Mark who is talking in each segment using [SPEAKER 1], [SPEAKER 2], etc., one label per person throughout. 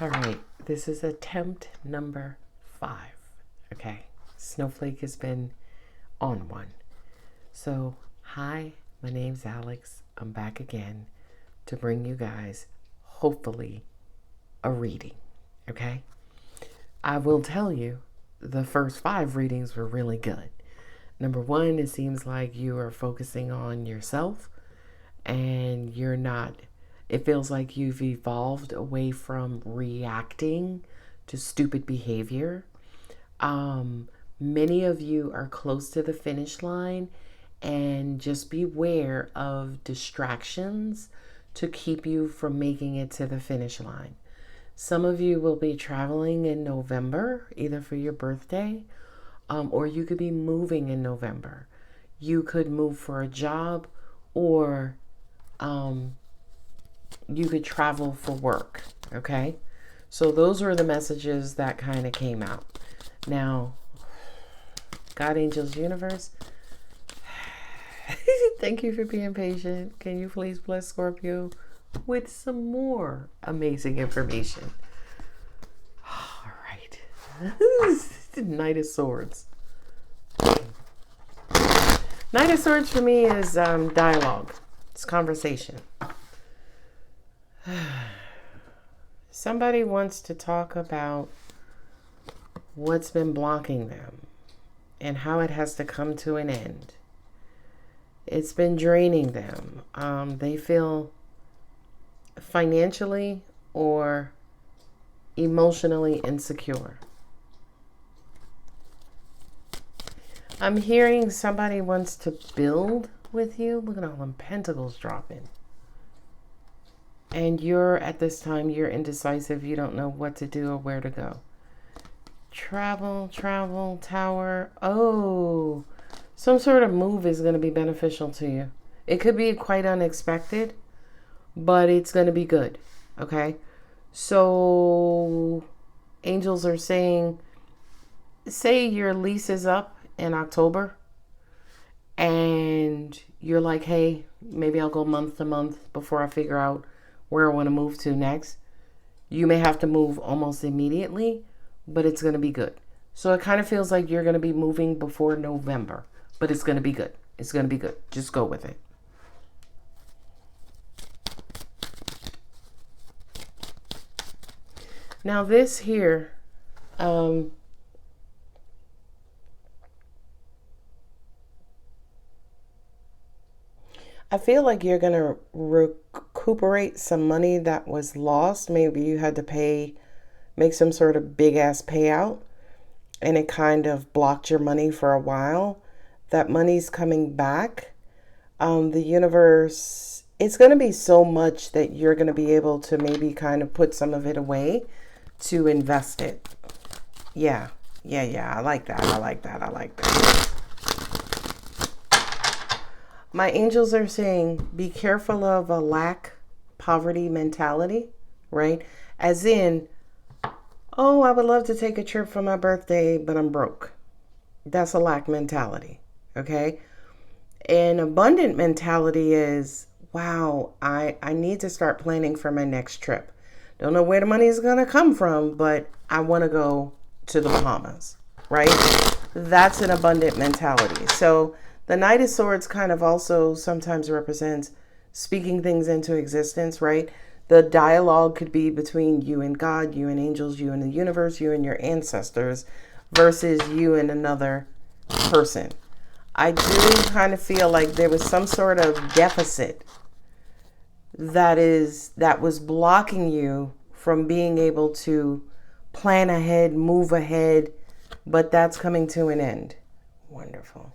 [SPEAKER 1] All right, this is attempt number 5. Okay, Snowflake has been on one. So, hi, my name's Alex. I'm back again to bring you guys, hopefully, a reading. Okay, I will tell you the first 5 readings were really good. Number 1, it seems like you are focusing on yourself and you're not. It feels like you've evolved away from reacting to stupid behavior. Many of you are close to the finish line, and just beware of distractions to keep you from making it to the finish line. Some of you will be traveling in November, either for your birthday, or you could be moving in November. You could move for a job, or you could travel for work. Okay, so those were the messages that kind of came out. Now, God, angels, universe, thank you for being patient. Can you please bless Scorpio with some more amazing information? All right. Knight of Swords. Knight of Swords for me is dialogue. It's conversation. Somebody wants to talk about what's been blocking them and how it has to come to an end. It's been draining them. They feel financially or emotionally insecure. I'm hearing somebody wants to build with you. Look at all them pentacles dropping. And you're, at this time, you're indecisive. You don't know what to do or where to go. Travel, tower. Oh, some sort of move is going to be beneficial to you. It could be quite unexpected, but it's going to be good. Okay? So, angels are saying, say your lease is up in October, and you're like, hey, maybe I'll go month to month before I figure out where I want to move to next. You may have to move almost immediately, but it's going to be good. So it kind of feels like you're going to be moving before November, but it's going to be good. It's going to be good. Just go with it. Now this here, I feel like you're going to recuperate some money that was lost. Maybe you had to make some sort of big ass payout, and it kind of blocked your money for a while. That money's coming back. The universe, it's going to be so much that you're going to be able to maybe kind of put some of it away to invest it. Yeah. I like that. My angels are saying, be careful of a poverty mentality, right? As in, oh, I would love to take a trip for my birthday, but I'm broke. That's a lack mentality, okay? An abundant mentality is, wow, I need to start planning for my next trip. Don't know where the money is going to come from, but I want to go to the Bahamas, right? That's an abundant mentality. So the Knight of Swords kind of also sometimes represents speaking things into existence, right? The dialogue could be between you and God, you and angels, you and the universe, you and your ancestors, versus you and another person. I do kind of feel like there was some sort of deficit that was blocking you from being able to plan ahead, move ahead, but that's coming to an end. Wonderful.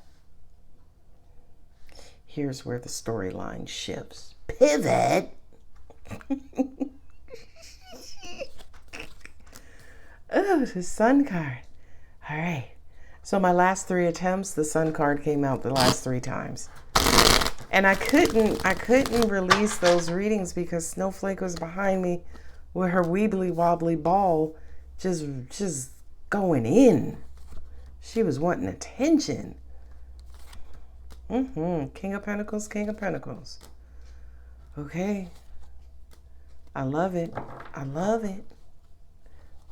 [SPEAKER 1] Here's where the storyline shifts. Pivot. Oh, the Sun card. All right. So my last 3 attempts, the Sun card came out the last 3 times. And I couldn't release those readings because Snowflake was behind me with her weebly wobbly ball just going in. She was wanting attention. King of Pentacles. Okay. I love it.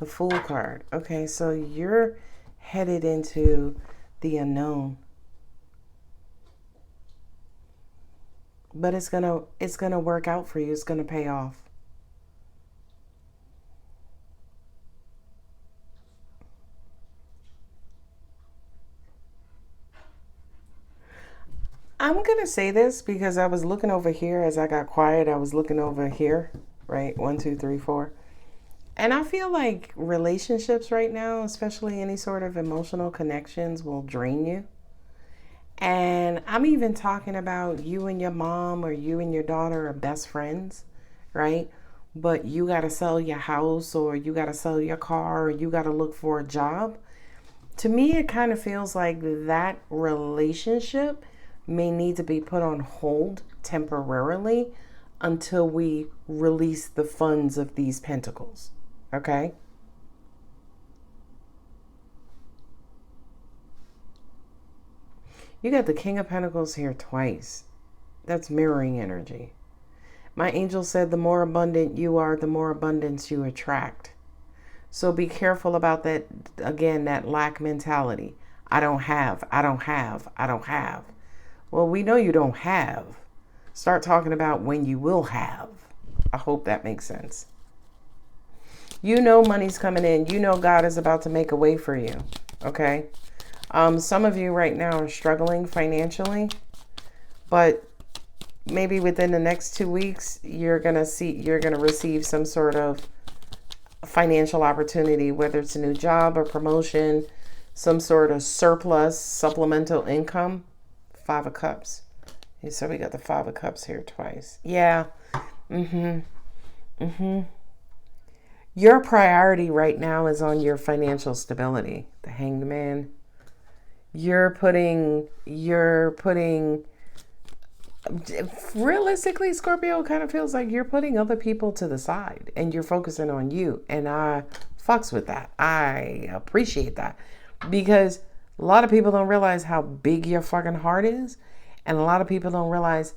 [SPEAKER 1] The Fool card. Okay, so you're headed into the unknown. But it's gonna work out for you. It's gonna pay off. I'm gonna say this because I was looking over here as I got quiet. I was looking over here, right? 1, 2, 3, 4. And I feel like relationships right now, especially any sort of emotional connections, will drain you. And I'm even talking about you and your mom or you and your daughter are best friends, right? But you got to sell your house or you got to sell your car or you got to look for a job. To me, it kind of feels like that relationship may need to be put on hold temporarily until we release the funds of these pentacles. Okay? You got the King of Pentacles here twice. That's mirroring energy. My angel said the more abundant you are, the more abundance you attract. So be careful about that, again, that lack mentality. I don't have, I don't have, I don't have. Well, we know you don't have. Start talking about when you will have. I hope that makes sense. You know money's coming in. You know God is about to make a way for you. Okay? Some of you right now are struggling financially, but maybe within the next 2 weeks, you're going to receive some sort of financial opportunity, whether it's a new job or promotion, some sort of surplus, supplemental income. 5 of Cups. So we got the 5 of Cups here twice. Yeah. Your priority right now is on your financial stability. The Hanged Man. You're putting realistically, Scorpio, kind of feels like you're putting other people to the side and you're focusing on you. And I fucks with that. I appreciate that because a lot of people don't realize how big your fucking heart is. And a lot of people don't realize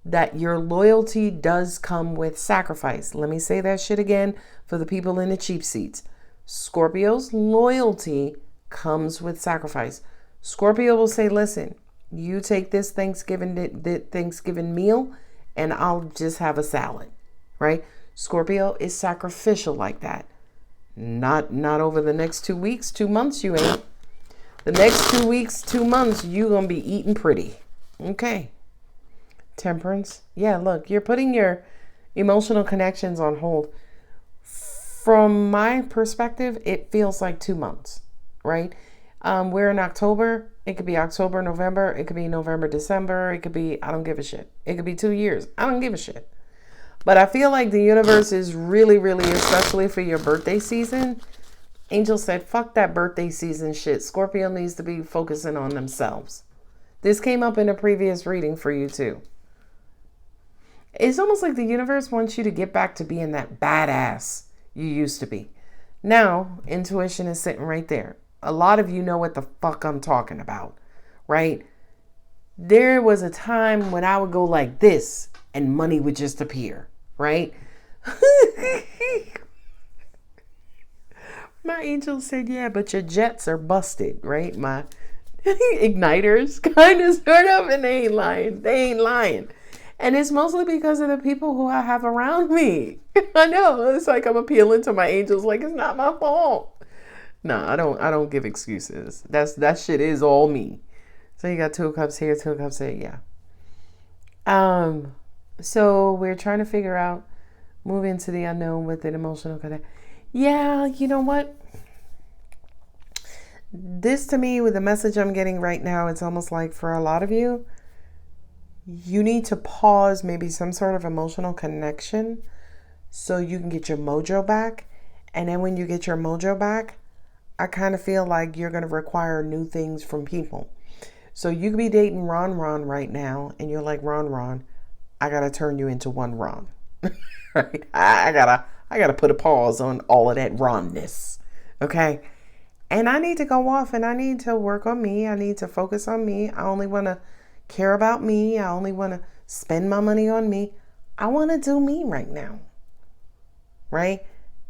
[SPEAKER 1] that your loyalty does come with sacrifice. Let me say that shit again for the people in the cheap seats. Scorpio's loyalty comes with sacrifice. Scorpio will say, listen, you take this Thanksgiving meal and I'll just have a salad, right? Scorpio is sacrificial like that. Not over the next 2 weeks, 2 months, you ain't. The next 2 weeks, 2 months, you going to be eating pretty. Okay. Temperance. Yeah, look, you're putting your emotional connections on hold. From my perspective, it feels like 2 months, right? We're in October. It could be October, November. It could be November, December. It could be, I don't give a shit. It could be 2 years. I don't give a shit. But I feel like the universe is really, really, especially for your birthday season. Angel said, fuck that birthday season shit. Scorpio needs to be focusing on themselves. This came up in a previous reading for you too. It's almost like the universe wants you to get back to being that badass you used to be. Now, intuition is sitting right there. A lot of you know what the fuck I'm talking about, right? There was a time when I would go like this and money would just appear, right? My angel said, yeah, but your jets are busted, right? My igniters kind of sort of, and they ain't lying. They ain't lying. And it's mostly because of the people who I have around me. I know. It's like I'm appealing to my angels like it's not my fault. No, I don't give excuses. That shit is all me. So you got 2 of Cups here, 2 of Cups here, yeah. So we're trying to figure out, move into the unknown with an emotional connect. Yeah, you know what? This to me, with the message I'm getting right now, it's almost like for a lot of you, you need to pause maybe some sort of emotional connection so you can get your mojo back. And then when you get your mojo back, I kind of feel like you're going to require new things from people. So you could be dating Ron right now, and you're like, Ron, I got to turn you into one Ron. Right? I gotta put a pause on all of that Ronness. Okay? And I need to go off and I need to work on me. I need to focus on me. I only want to care about me. I only want to spend my money on me. I want to do me right now. Right?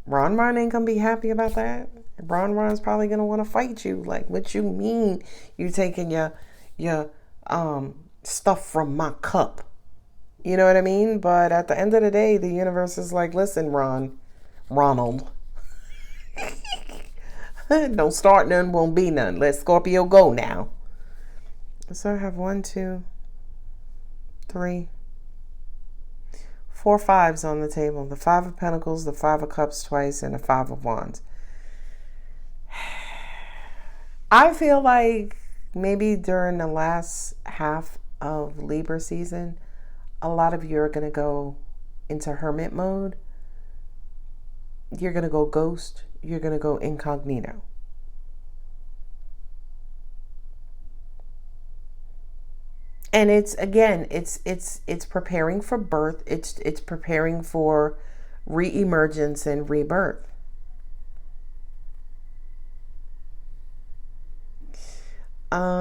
[SPEAKER 1] Ron ain't gonna be happy about that. Ron's probably gonna want to fight you. Like, what you mean you taking your stuff from my cup? You know what I mean? But at the end of the day, the universe is like, listen, Ronald, don't start none, won't be none. Let Scorpio go now. So I have 1, 2, 3, 4 fives on the table. The 5 of Pentacles, the 5 of Cups twice, and the 5 of Wands. I feel like maybe during the last half of Libra season, a lot of you are going to go into hermit mode. You're going to go ghost. You're going to go incognito. And it's, again, it's preparing for birth. It's preparing for re-emergence and rebirth.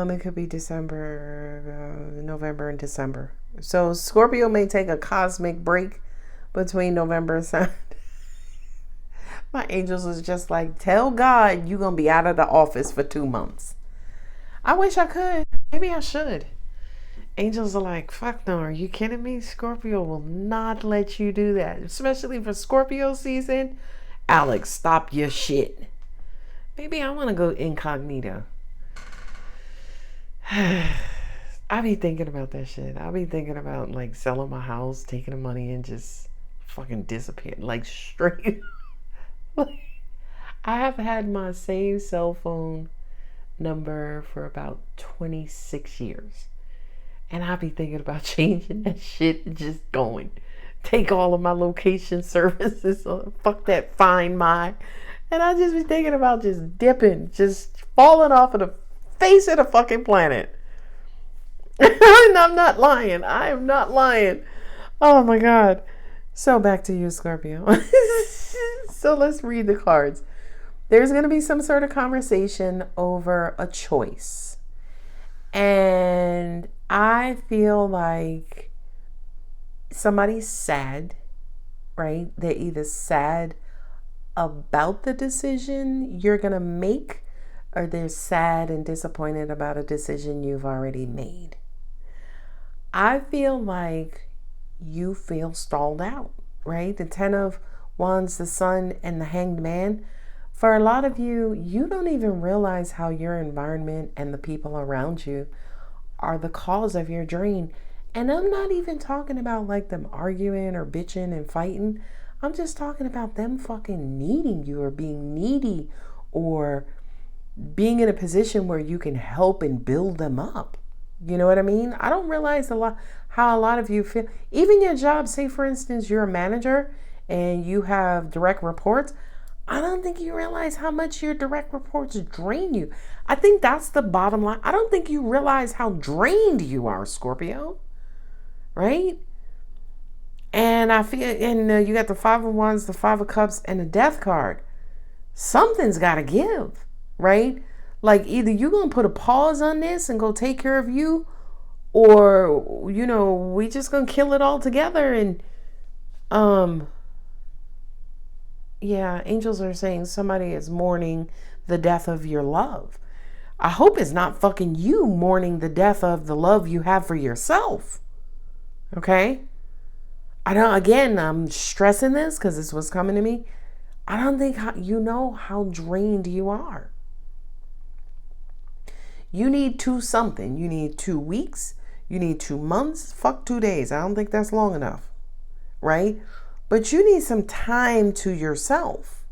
[SPEAKER 1] It could be December, November and December. So Scorpio may take a cosmic break between November and Sunday. My angels was just like, tell God you're going to be out of the office for 2 months. I wish I could. Maybe I should. Angels are like, fuck no, are you kidding me? Scorpio will not let you do that. Especially for Scorpio season. Alex, stop your shit. Maybe I want to go incognito. I be thinking about that shit. I be thinking about like selling my house, taking the money and just fucking disappearing. Like straight. Like, I have had my same cell phone number for about 26 years. And I be thinking about changing that shit and just going. Take all of my location services. Fuck that Find My. And I just be thinking about just dipping. Just falling off of the face of the fucking planet. I'm not lying. I am not lying. Oh my God. So back to you, Scorpio. So let's read the cards. There's going to be some sort of conversation over a choice. And I feel like somebody's sad, right? They're either sad about the decision you're going to make, or they're sad and disappointed about a decision you've already made. I feel like you feel stalled out, right? The 10 of Wands, the Sun, and the Hanged Man. For a lot of you, you don't even realize how your environment and the people around you are the cause of your drain. And I'm not even talking about like them arguing or bitching and fighting. I'm just talking about them fucking needing you, or being needy, or being in a position where you can help and build them up. You know what I mean? I don't realize how a lot of you feel. Even your job, say for instance, you're a manager and you have direct reports. I don't think you realize how much your direct reports drain you. I think that's the bottom line. I don't think you realize how drained you are, Scorpio. Right? And I feel, and you got the 5 of Wands, the 5 of Cups, and the Death card. Something's got to give, right? Like either you're going to put a pause on this and go take care of you, or, we just going to kill it all together. And, yeah, angels are saying somebody is mourning the death of your love. I hope it's not fucking you mourning the death of the love you have for yourself. Okay? I'm stressing this because this was coming to me. I don't think you know how drained you are. You need something. You need 2 weeks. You need 2 months. Fuck 2 days. I don't think that's long enough. Right? But you need some time to yourself,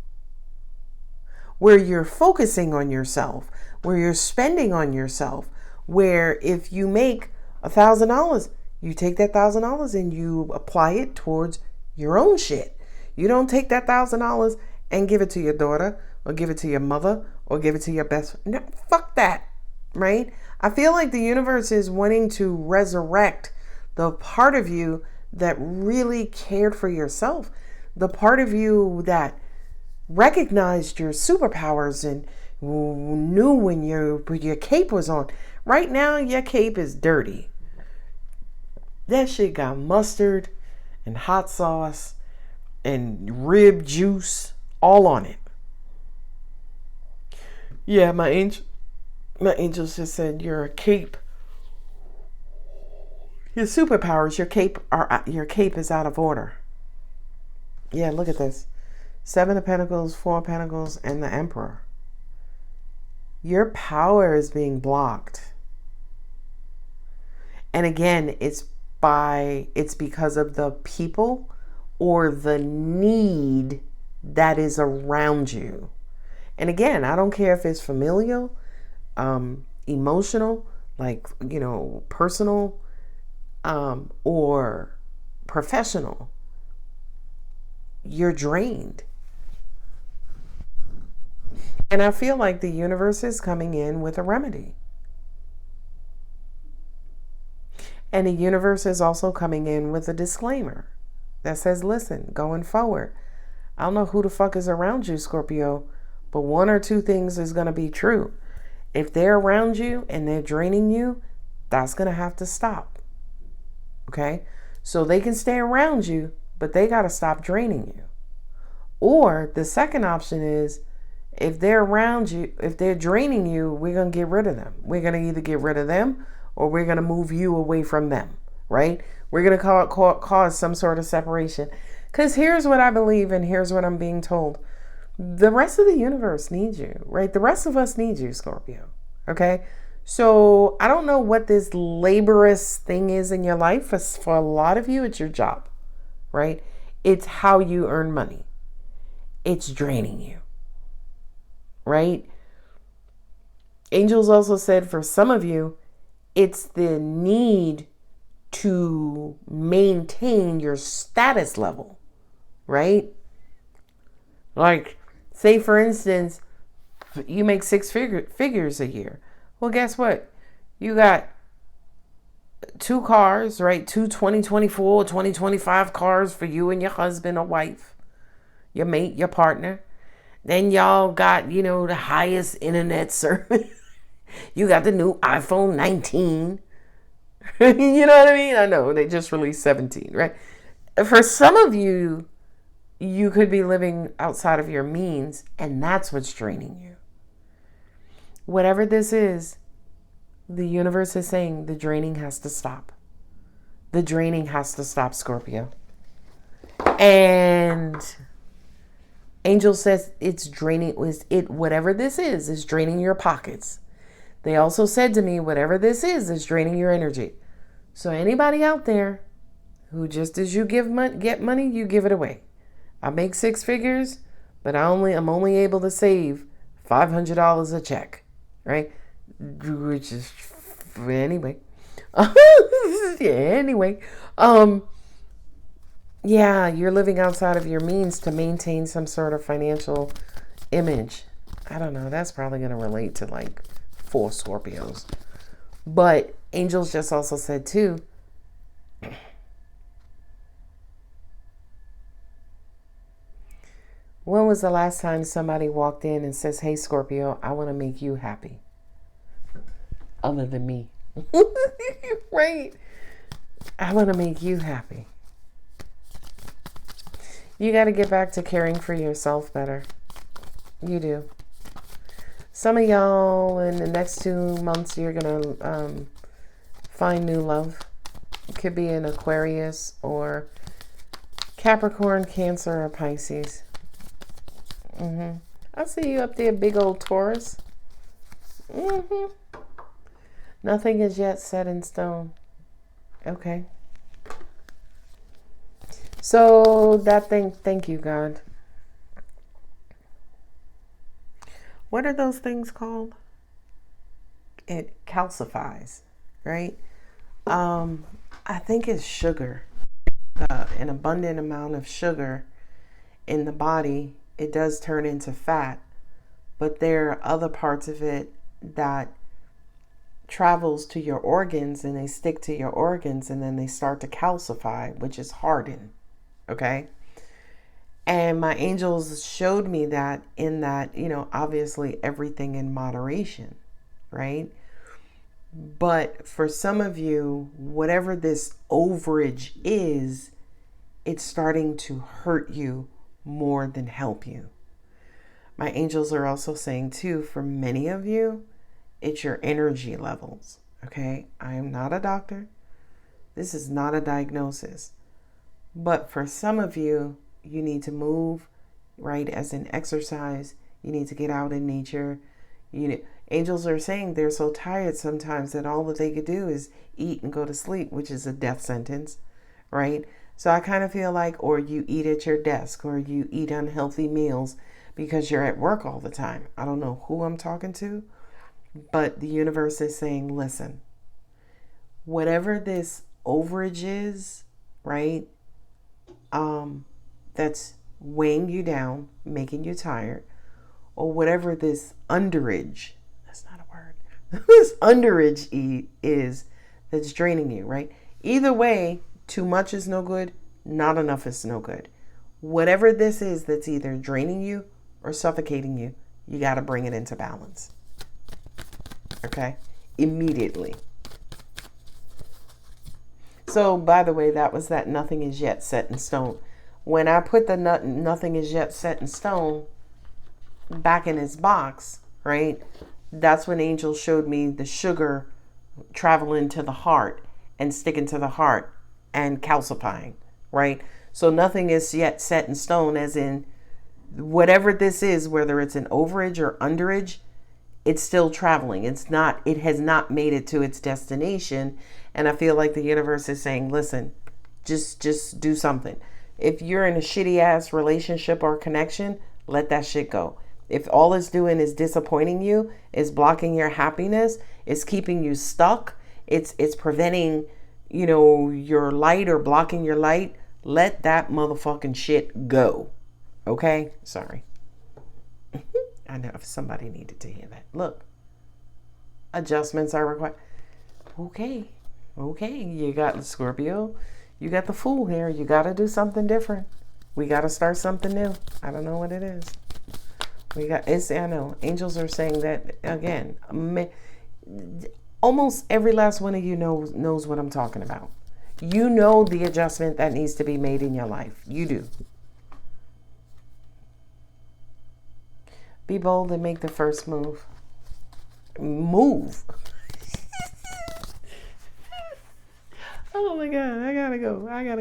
[SPEAKER 1] where you're focusing on yourself, where you're spending on yourself, where if you make $1,000, you take that $1,000 and you apply it towards your own shit. You don't take that $1,000 and give it to your daughter, or give it to your mother, or give it to your best friend. No, fuck that, right? I feel like the universe is wanting to resurrect the part of you that really cared for yourself, the part of you that recognized your superpowers and knew when your cape was on. Right now, your cape is dirty. That shit got mustard and hot sauce and rib juice All on it. Yeah, my angels just said your cape, your superpowers, your cape is out of order. Yeah, look at this. 7 of Pentacles, 4 of Pentacles, and the Emperor. Your power is being blocked. And again, it's because of the people or the need that is around you. And again, I don't care if it's familial, emotional, like, personal, or professional. You're drained. And I feel like the universe is coming in with a remedy. And the universe is also coming in with a disclaimer that says, listen, going forward, I don't know who the fuck is around you, Scorpio, but 1 or 2 things is going to be true. If they're around you and they're draining you, that's going to have to stop. Okay? So they can stay around you, but they got to stop draining you. Or the second option is, if they're around you, if they're draining you, we're going to get rid of them. We're going to either get rid of them or we're going to move you away from them, right? We're going to cause some sort of separation. Because here's what I believe and here's what I'm being told. The rest of the universe needs you, right? The rest of us need you, Scorpio, okay? So I don't know what this laborious thing is in your life. For a lot of you, it's your job, right? It's how you earn money. It's draining you, right? Angels also said for some of you, it's the need to maintain your status level, right? Like, say for instance, you make 6 figures a year. Well, guess what? You got 2 cars, right? 2 2024, 2025 cars for you and your husband or wife, your mate, your partner. Then y'all got, the highest internet service. You got the new iPhone 19. You know what I mean? I know they just released 17, right? For some of you, you could be living outside of your means, and that's what's draining you. Whatever this is, the universe is saying the draining has to stop. The draining has to stop, Scorpio. And Angel says it's draining. Whatever this is draining your pockets. They also said to me, whatever this is draining your energy. So anybody out there who just as you get money, you give it away. I make 6 figures, but I'm only able to save $500 a check, right? Which is anyway. Anyway, yeah, you're living outside of your means to maintain some sort of financial image. I don't know. That's probably going to relate to like 4 Scorpios. But angels just also said too, when was the last time somebody walked in and says, hey Scorpio, I want to make you happy? Other than me. Right? I want to make you happy. You got to get back to caring for yourself better. You do. Some of y'all in the next 2 months, you're going to find new love. It could be an Aquarius or Capricorn, Cancer, or Pisces. I see you up there, big old Taurus. Nothing is yet set in stone. Okay. So that thing, thank you, God. What are those things called? It calcifies, right? I think it's sugar. An abundant amount of sugar in the body, it does turn into fat, but there are other parts of it that travels to your organs and they stick to your organs and then they start to calcify, which is harden. Okay. And my angels showed me that in that, obviously everything in moderation, right? But for some of you, whatever this overage is, it's starting to hurt you more than help you. My angels are also saying too, for many of you, it's your energy levels. Okay. I am not a doctor. This is not a diagnosis. But for some of you, you need to move, right? As in exercise. You need to get out in nature. Angels are saying they're so tired sometimes that all that they could do is eat and go to sleep, which is a death sentence, right? So I kind of feel like, or you eat at your desk, or you eat unhealthy meals because you're at work all the time. I don't know who I'm talking to, but the universe is saying, listen, whatever this overage is, right? That's weighing you down, making you tired, or whatever this underage, that's not a word, this underage is that's draining you, right? Either way, too much is no good, not enough is no good. Whatever this is that's either draining you or suffocating you, you got to bring it into balance. Okay? Immediately. So, by the way, that was that nothing is yet set in stone. When I put the nothing is yet set in stone back in his box, right? That's when angels showed me the sugar traveling to the heart and sticking to the heart and calcifying, right? So nothing is yet set in stone, as in whatever this is, whether it's an overage or underage, it's still traveling. It has not made it to its destination. And I feel like the universe is saying, listen, just do something. If you're in a shitty ass relationship or connection, let that shit go. If all it's doing is disappointing you, is blocking your happiness, is keeping you stuck, it's preventing, your light or blocking your light, let that motherfucking shit go. Okay? Sorry. I know if somebody needed to hear that. Look, adjustments are required. Okay. You got the Scorpio. You got the Fool here. You got to do something different. We got to start something new. I don't know what it is. I know. Angels are saying that again. Almost every last one of you knows what I'm talking about. You know the adjustment that needs to be made in your life. You do. Be bold and make the first move. Move. Oh my God, I gotta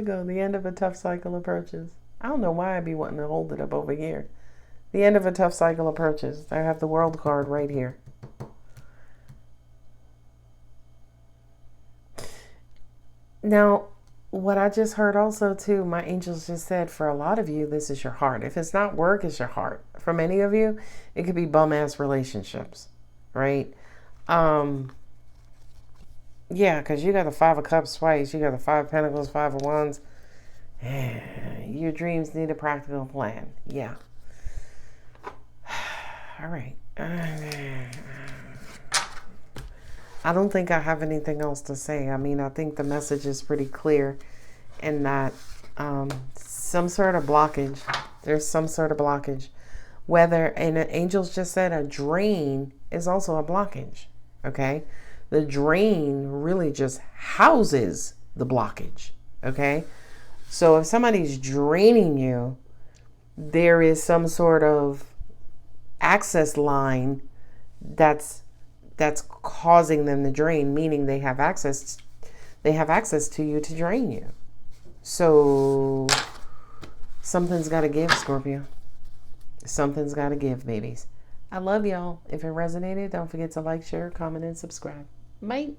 [SPEAKER 1] go. The end of a tough cycle approaches. I don't know why I'd be wanting to hold it up over here. The end of a tough cycle approaches. I have the World card right here. Now, what I just heard also too, my angels just said, for a lot of you, this is your heart. If it's not work, it's your heart. For many of you, it could be bum ass relationships, right? Yeah, because you got the Five of Cups twice. You got the Five of Pentacles, Five of Wands. Your dreams need a practical plan. Yeah. All right. I don't think I have anything else to say. I mean, I think the message is pretty clear in that some sort of blockage. There's some sort of blockage. And angels just said a drain is also a blockage. Okay? The drain really just houses the blockage. Okay? So if somebody's draining you, there is some sort of access line that's causing them to drain, meaning they have access to you to drain you. So something's got to give, Scorpio. Something's got to give, babies. I love y'all. If it resonated, don't forget to like, share, comment, and subscribe. Bye.